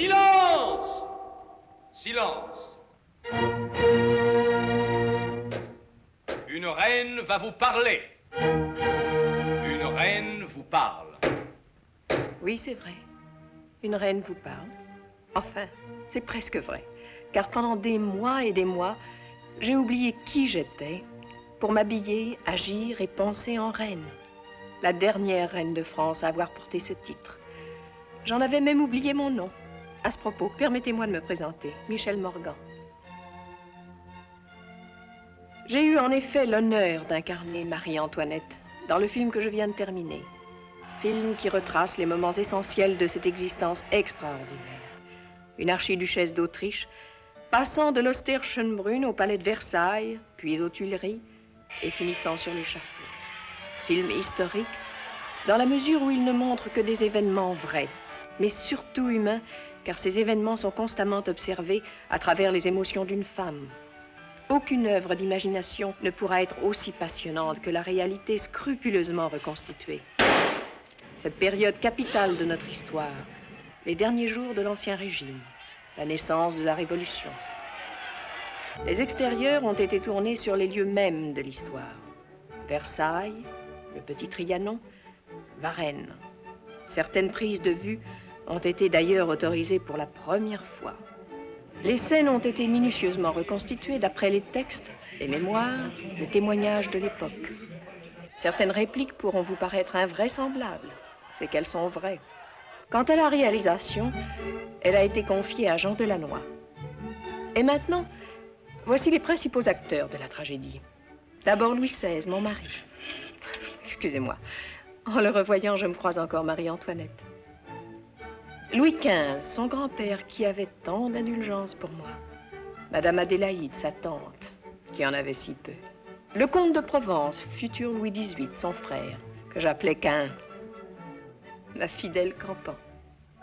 Silence! Silence. Une reine va vous parler. Une reine vous parle. Oui, c'est vrai. Une reine vous parle. Enfin, c'est presque vrai. Car pendant des mois et des mois, j'ai oublié qui j'étais pour m'habiller, agir et penser en reine. La dernière reine de France à avoir porté ce titre. J'en avais même oublié mon nom. À ce propos, permettez-moi de me présenter, Michel Morgan. J'ai eu en effet l'honneur d'incarner Marie-Antoinette dans le film que je viens de terminer. Film qui retrace les moments essentiels de cette existence extraordinaire. Une archiduchesse d'Autriche, passant de l'austère Schönbrunn au palais de Versailles, puis aux Tuileries, et finissant sur l'échafaud. Film historique, dans la mesure où il ne montre que des événements vrais, mais surtout humains, car ces événements sont constamment observés à travers les émotions d'une femme. Aucune œuvre d'imagination ne pourra être aussi passionnante que la réalité scrupuleusement reconstituée. Cette période capitale de notre histoire, les derniers jours de l'Ancien Régime, la naissance de la Révolution. Les extérieurs ont été tournés sur les lieux mêmes de l'histoire. Versailles, le Petit Trianon, Varennes. Certaines prises de vue ont été d'ailleurs autorisées pour la première fois. Les scènes ont été minutieusement reconstituées d'après les textes, les mémoires, les témoignages de l'époque. Certaines répliques pourront vous paraître invraisemblables, c'est qu'elles sont vraies. Quant à la réalisation, elle a été confiée à Jean Delannoy. Et maintenant, voici les principaux acteurs de la tragédie. D'abord Louis XVI, mon mari. Excusez-moi, en le revoyant, je me crois encore Marie-Antoinette. Louis XV, son grand-père, qui avait tant d'indulgence pour moi. Madame Adélaïde, sa tante, qui en avait si peu. Le comte de Provence, futur Louis XVIII, son frère, que j'appelais Cain. Ma fidèle Campan.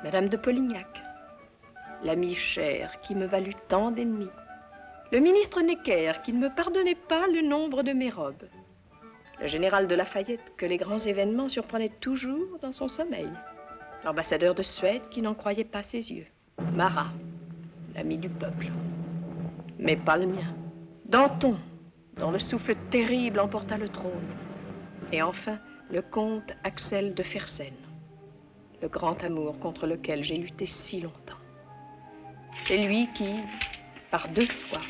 Madame de Polignac. L'ami cher, qui me valut tant d'ennemis. Le ministre Necker, qui ne me pardonnait pas le nombre de mes robes. Le général de Lafayette, que les grands événements surprenaient toujours dans son sommeil. L'ambassadeur de Suède, qui n'en croyait pas ses yeux. Marat, l'ami du peuple. Mais pas le mien. Danton, dont le souffle terrible emporta le trône. Et enfin, le comte Axel de Fersen. Le grand amour contre lequel j'ai lutté si longtemps. C'est lui qui, par 2 fois,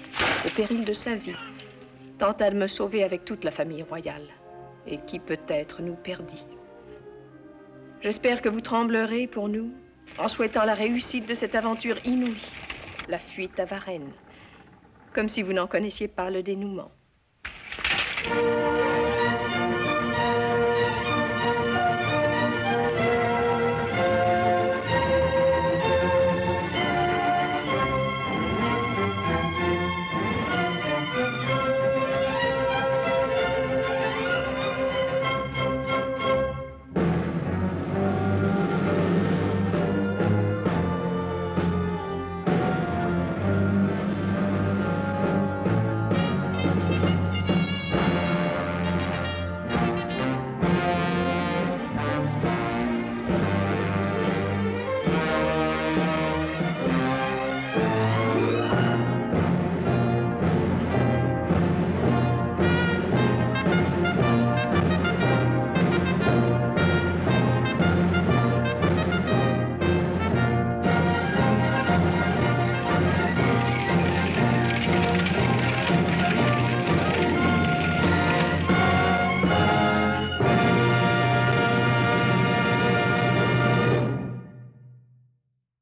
au péril de sa vie, tenta de me sauver avec toute la famille royale, et qui peut-être nous perdit. J'espère que vous tremblerez pour nous, en souhaitant la réussite de cette aventure inouïe, la fuite à Varennes, comme si vous n'en connaissiez pas le dénouement.